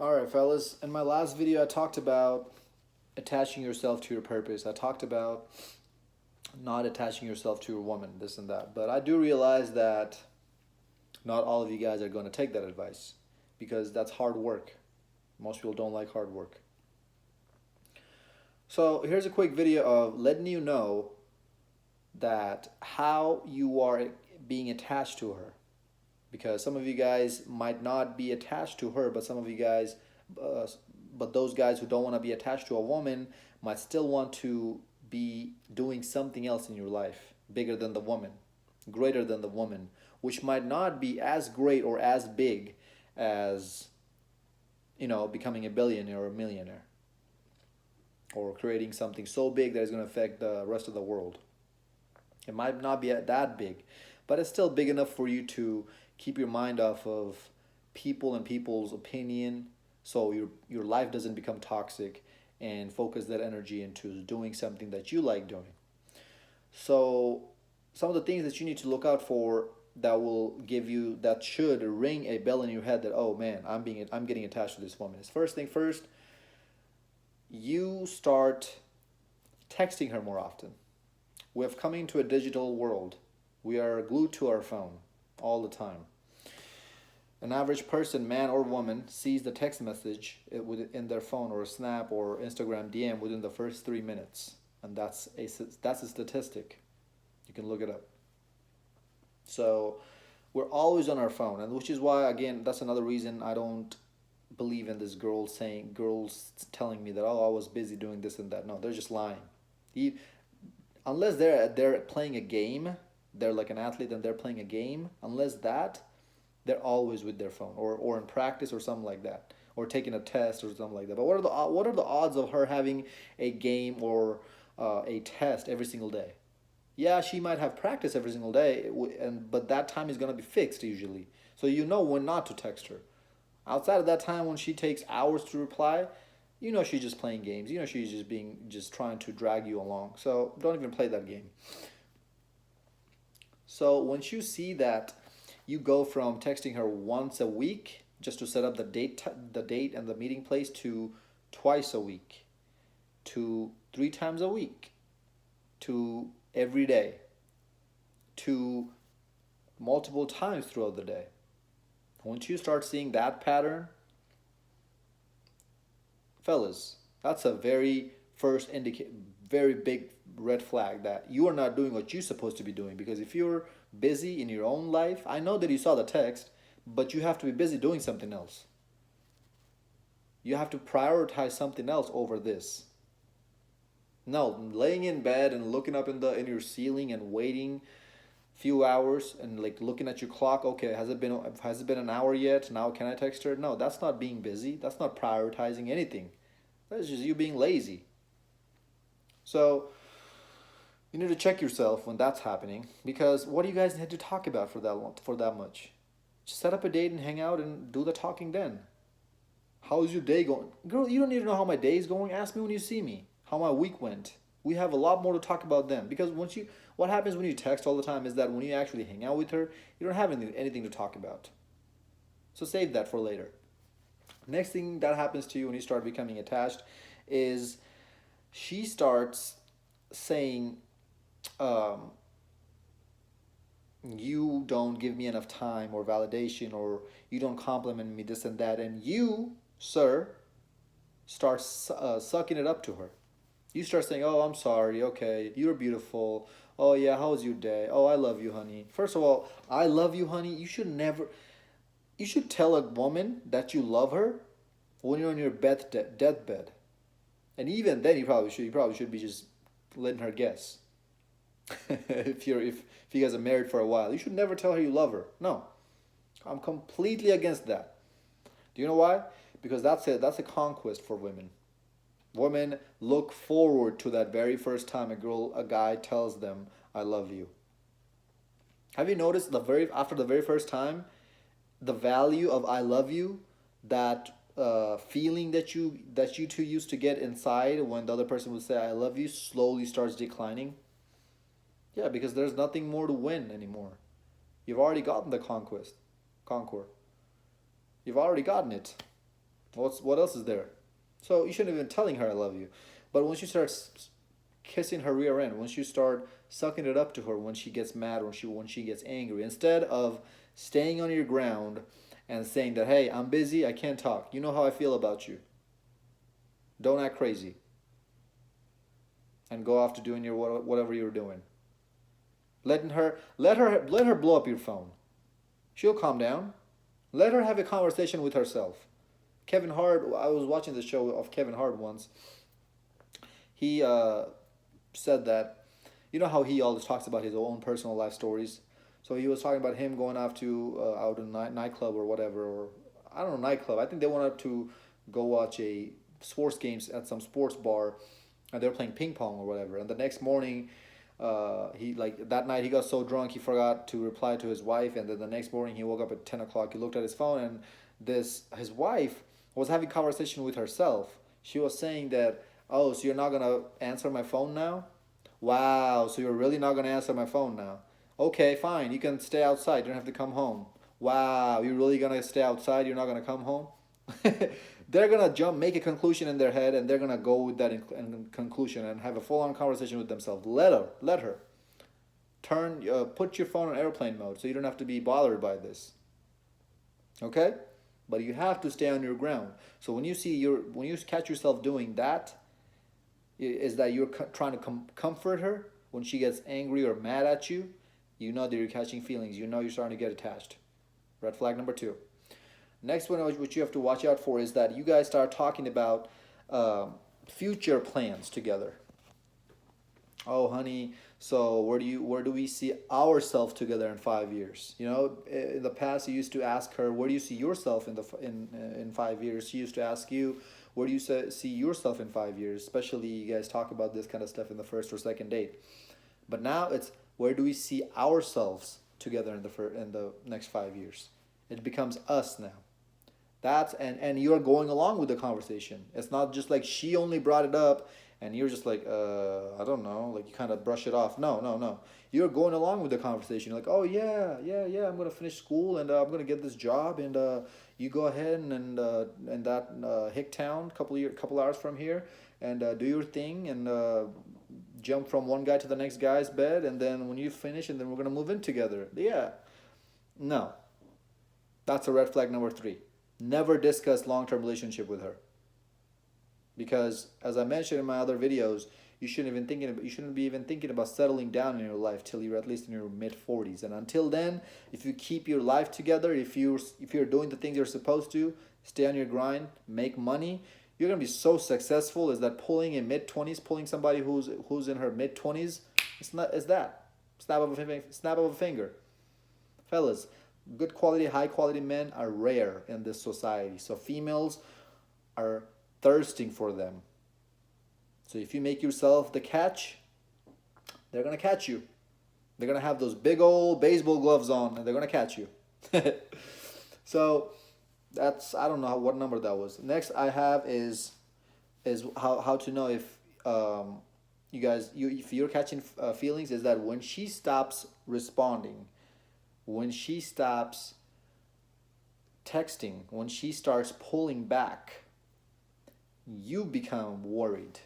Alright, fellas. In my last video, I talked about attaching yourself to your purpose. I talked about not attaching yourself to a woman, this and that. But I do realize that not all of you guys are going to take that advice because that's hard work. Most people don't like hard work. So here's a quick video of letting you know that how you are being attached to her. Because some of you guys might not be attached to her, but some of you guys, uh, but those guys who don't want to be attached to a woman might still want to be doing something else in your life, bigger than the woman, greater than the woman, which might not be as great or as big as, becoming a billionaire or a millionaire or creating something so big that it's going to affect the rest of the world. It might not be that big, but it's still big enough for you to keep your mind off of people and people's opinion, so your life doesn't become toxic, and focus that energy into doing something that you like doing. So some of the things that you need to look out for that will give you that should ring a bell in your head that, oh man, I'm getting attached to this woman is, first thing first, you start texting her more often. We have come into a digital world. We are glued to our phone all the time. An average person, man or woman, sees the text message in their phone or a snap or Instagram DM within the first 3 minutes, and that's a statistic. You can look it up. So we're always on our phone, and which is why, again, that's another reason I don't believe in this girls telling me that, oh, I was busy doing this and that. No, they're just lying. Unless they're playing a game, they're like an athlete and they're playing a game. Unless that, they're always with their phone or in practice or something like that, or taking a test or something like that. But what are the odds of her having a game or a test every single day? Yeah, she might have practice every single day, but that time is gonna be fixed usually. So you know when not to text her. Outside of that time when she takes hours to reply, you know she's just playing games. You know she's just trying to drag you along. So don't even play that game. So once you see that you go from texting her once a week just to set up the date and the meeting place, to twice a week, to 3 times a week, to every day, to multiple times throughout the day. Once you start seeing that pattern, fellas, that's a very big red flag that you are not doing what you're supposed to be doing. Because if you're busy in your own life, I know that you saw the text, but you have to be busy doing something else. You have to prioritize something else over this. No, laying in bed and looking up in your ceiling and waiting few hours and like looking at your clock. Okay, has it been an hour yet? Now can I text her? No, that's not being busy. That's not prioritizing anything. That's just you being lazy. So you need to check yourself when that's happening, because what do you guys need to talk about for that much? Just set up a date and hang out and do the talking then. How's your day going? Girl, you don't need to know how my day is going. Ask me when you see me how my week went. We have a lot more to talk about then, because what happens when you text all the time is that when you actually hang out with her, you don't have anything to talk about. So save that for later. Next thing that happens to you when you start becoming attached is she starts saying, um, you don't give me enough time or validation, or you don't compliment me, this and that, and you, sir, start sucking it up to her. You start saying, oh, I'm sorry, okay, you're beautiful, oh yeah, how was your day, oh, I love you, honey. First of all, I love you, honey, you should tell a woman that you love her when you're on your deathbed. And even then, you probably should be just letting her guess. If you guys are married for a while, you should never tell her you love her. No, I'm completely against that. Do you know why? Because that's a conquest for women. Women look forward to that very first time a guy tells them, "I love you." Have you noticed after the very first time, the value of "I love you," that feeling that you two used to get inside when the other person would say "I love you," slowly starts declining? Yeah, because there's nothing more to win anymore. You've already gotten the conquest, conquer. You've already gotten it. What else is there? So you shouldn't even telling her I love you. But once you start kissing her rear end, once you start sucking it up to her when she gets mad, when she gets angry, instead of staying on your ground and saying that, hey, I'm busy, I can't talk. You know how I feel about you. Don't act crazy and go off to doing your whatever you're doing. Let her blow up your phone. She'll calm down. Let her have a conversation with herself. Kevin Hart. I was watching the show of Kevin Hart once. He said that, you know how he always talks about his own personal life stories. So he was talking about him going off to out in a nightclub or whatever, or I don't know, nightclub. I think they went up to go watch a sports games at some sports bar, and they were playing ping pong or whatever. And the next morning, he like that night he got so drunk he forgot to reply to his wife, and then the next morning he woke up at 10 o'clock. He looked at his phone, and this his wife was having conversation with herself. She was saying that, oh, so you're not gonna answer my phone now? Wow, so you're really not gonna answer my phone now? Okay, fine. You can stay outside. You don't have to come home. Wow, you're really gonna stay outside? You're not gonna come home? They're gonna make a conclusion in their head, and they're gonna go with that conclusion and have a full-on conversation with themselves. Let her put your phone on airplane mode so you don't have to be bothered by this. Okay, but you have to stay on your ground. So when you catch yourself doing that, is that you're trying to comfort her when she gets angry or mad at you. You know that you're catching feelings. You know you're starting to get attached. Red flag number 2. Next one, which you have to watch out for, is that you guys start talking about future plans together. Oh, honey, so where do we see ourselves together in 5 years? You know, in the past, you used to ask her, where do you see yourself in 5 years? She used to ask you, where do you see yourself in 5 years? Especially, you guys talk about this kind of stuff in the first or second date. But now it's, where do we see ourselves together in the next 5 years? It becomes us now. That's and you're going along with the conversation. It's not just like she only brought it up and you're just like, I don't know, like you kind of brush it off. No, no, no. You're going along with the conversation. You're like, oh yeah, yeah, yeah. I'm gonna finish school and I'm gonna get this job and you go ahead and that hick town, couple hours from here, and do your thing and jump from one guy to the next guy's bed, and then when you finish, and then we're gonna move in together. Yeah, no, that's a red flag number 3. Never discuss long-term relationship with her, because as I mentioned in my other videos, you shouldn't be even thinking about settling down in your life till you're at least in your mid 40s. And until then, if you keep your life together, if you're doing the things you're supposed to, stay on your grind, make money, you're gonna be so successful. Is that pulling in mid 20s, pulling somebody who's in her mid 20s? It's that snap of a finger, fellas. Good quality, high quality men are rare in this society. So females are thirsting for them. So if you make yourself the catch, they're gonna catch you. They're gonna have those big old baseball gloves on, and they're gonna catch you. So that's, I don't know what number that was. Next I have is how to know if if you're catching feelings, is that when she stops responding, when she stops texting, when she starts pulling back, you become worried.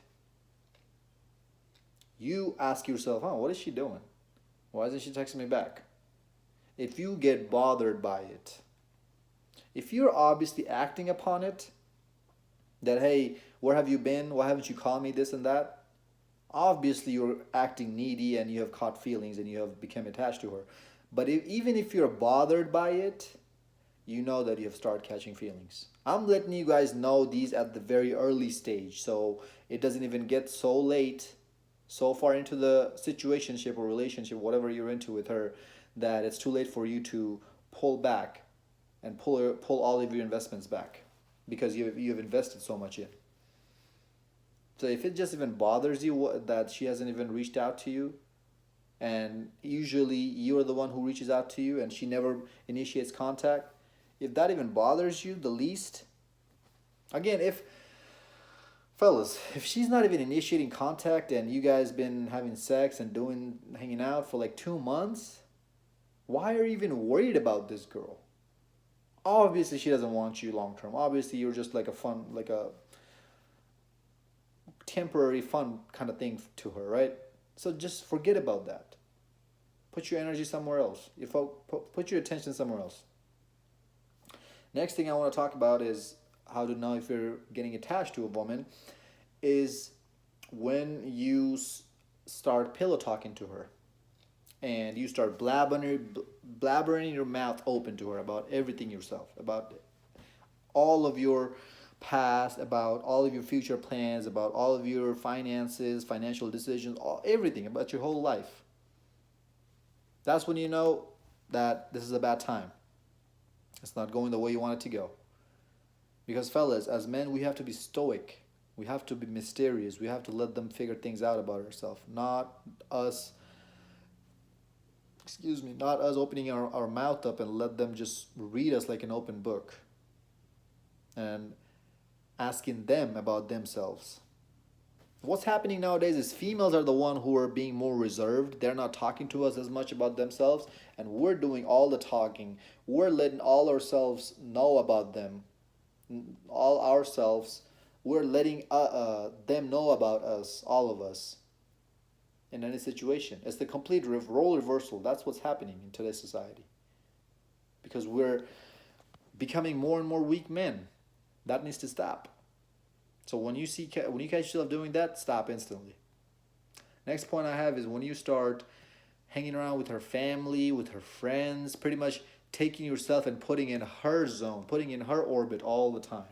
You ask yourself, oh, what is she doing? Why isn't she texting me back? If you get bothered by it, if you're obviously acting upon it, that, hey, where have you been? Why haven't you called me? This and that. Obviously, you're acting needy and you have caught feelings and you have become attached to her. But even if you're bothered by it, you know that you have started catching feelings. I'm letting you guys know these at the very early stage, so it doesn't even get so late, so far into the situationship or relationship, whatever you're into with her, that it's too late for you to pull back and pull all of your investments back, because you've invested so much in. So if it just even bothers you that she hasn't even reached out to you, and usually you're the one who reaches out to you and she never initiates contact, if that even bothers you the least, again, if she's not even initiating contact and you guys been having sex and hanging out for like 2 months, why are you even worried about this girl? Obviously, she doesn't want you long term. Obviously, you're just like a fun, like a temporary fun kind of thing to her, right? So just forget about that. Put your energy somewhere else. Put your attention somewhere else. Next thing I want to talk about is how to know if you're getting attached to a woman is when you start pillow talking to her and you start blabbering your mouth open to her about everything yourself, about all of your past, about all of your future plans, about all of your finances, financial decisions, everything about your whole life. That's when you know that this is a bad time. It's not going the way you want it to go. Because, fellas, as men, we have to be stoic. We have to be mysterious. We have to let them figure things out about ourselves. Not us, not us opening our mouth up and let them just read us like an open book and asking them about themselves. What's happening nowadays is females are the one who are being more reserved. They're not talking to us as much about themselves, and we're doing all the talking. We're letting all ourselves know about them, all ourselves. We're letting them know about us, all of us, in any situation. It's the complete role reversal. That's what's happening in today's society. Because we're becoming more and more weak men. That needs to stop. So when you catch yourself doing that, stop instantly. Next point I have is when you start hanging around with her family, with her friends, pretty much taking yourself and putting in her zone, putting in her orbit all the time.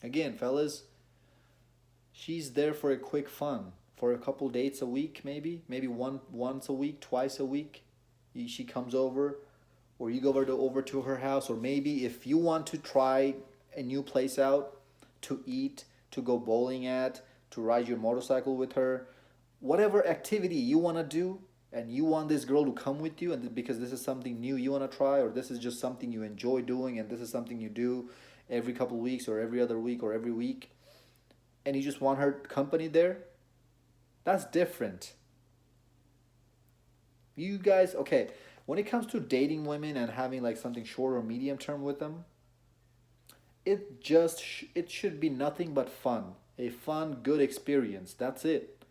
Again, fellas, she's there for a quick fun, for a couple dates a week, maybe once a week, twice a week. She comes over, or you go over to her house, or maybe if you want to try a new place out, to eat, to go bowling at, to ride your motorcycle with her, whatever activity you want to do, and you want this girl to come with you, and because this is something new you want to try, or this is just something you enjoy doing, and this is something you do every couple of weeks, or every other week, or every week, and you just want her company there, that's different. You guys, okay, when it comes to dating women and having like something short or medium term with them, it should be nothing but fun. A fun, good experience. That's it.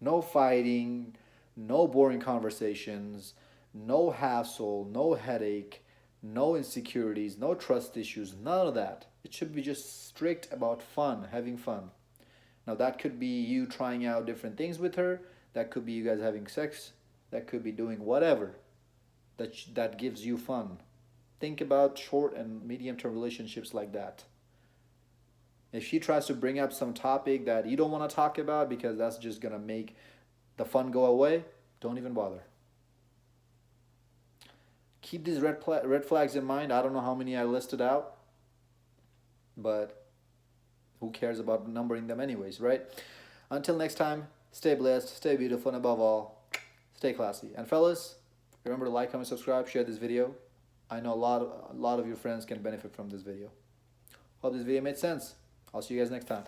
No fighting, no boring conversations, no hassle, no headache, no insecurities, no trust issues, none of that. It should be just strict about fun, having fun. Now that could be you trying out different things with her, that could be you guys having sex, that could be doing whatever that gives you fun. Think about short and medium term relationships like that. If she tries to bring up some topic that you don't want to talk about because that's just going to make the fun go away, don't even bother. Keep these red flags in mind. I don't know how many I listed out, but who cares about numbering them anyways, right? Until next time, stay blessed, stay beautiful, and above all, stay classy. And fellas, remember to like, comment, subscribe, share this video. I know a lot of your friends can benefit from this video. Hope this video made sense. I'll see you guys next time.